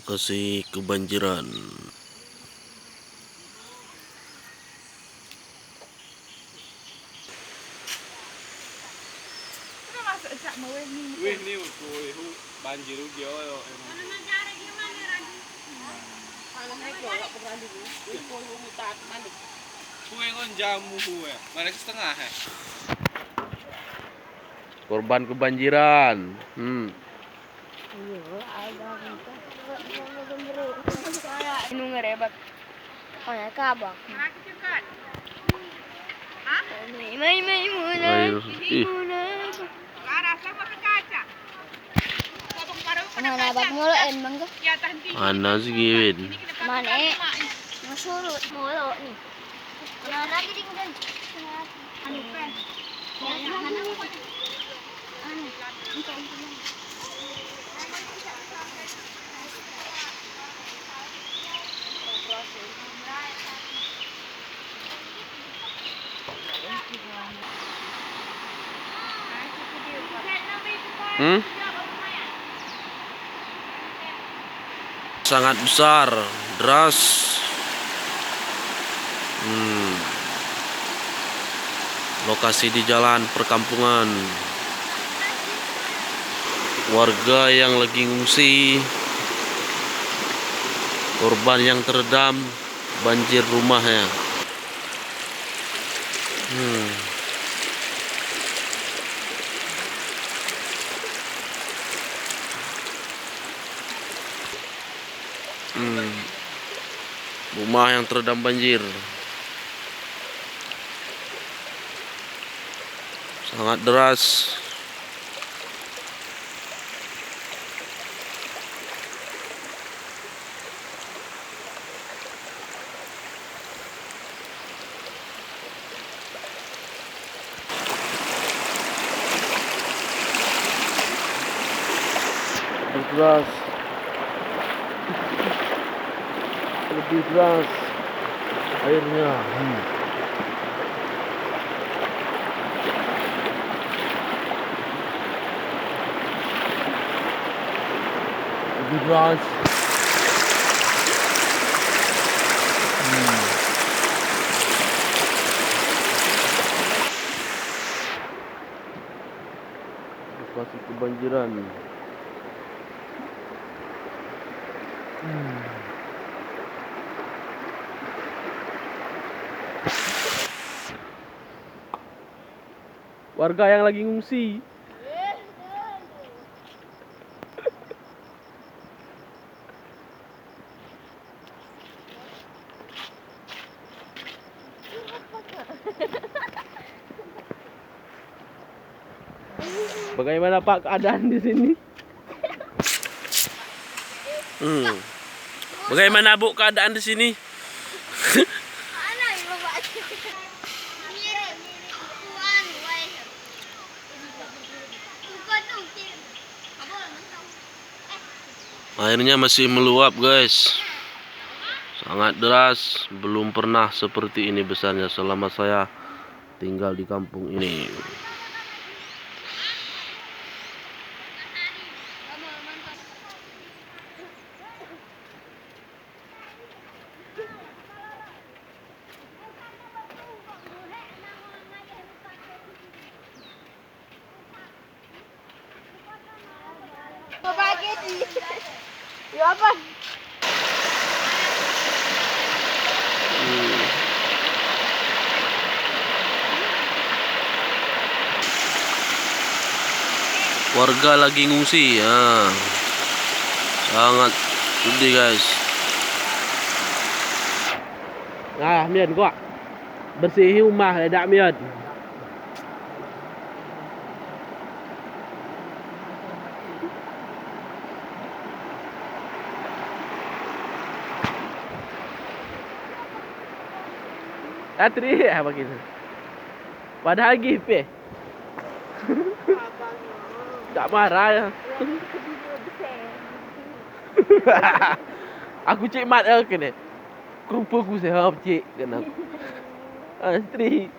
lokasi kebanjiran. Wih ni banjir dia jamu mana setengah Korban kebanjiran. Ini ngerebak. Mana kabak? Mana bak ngoloin mangga? Mana sih Gawin? Mana? Masurut molo nih. Mana lagi dingin? Anu pen. Sangat besar, deras. Lokasi di jalan perkampungan. Warga yang lagi ngungsi, korban yang terendam banjir rumahnya. Rumah yang terendam banjir. Sangat deras. Lebih deras airnya. Lebih deras. Lokasi kebanjiran. Warga yang lagi ngungsi. Bagaimana Pak keadaan di sini? Bagaimana Bu keadaan di sini? Airnya masih meluap, guys. Sangat deras. Belum pernah seperti ini besarnya selama saya tinggal di kampung ini. Ya apa? Warga lagi ngungsi ya. Sangat sedih, guys. Nah, mian gua. Bersihi rumah ledak mian. Atri apa gitu. Padahal gitu. Tak marah ya. Aku cik mat kena. Kumpul ku sehab cik kena. Astri.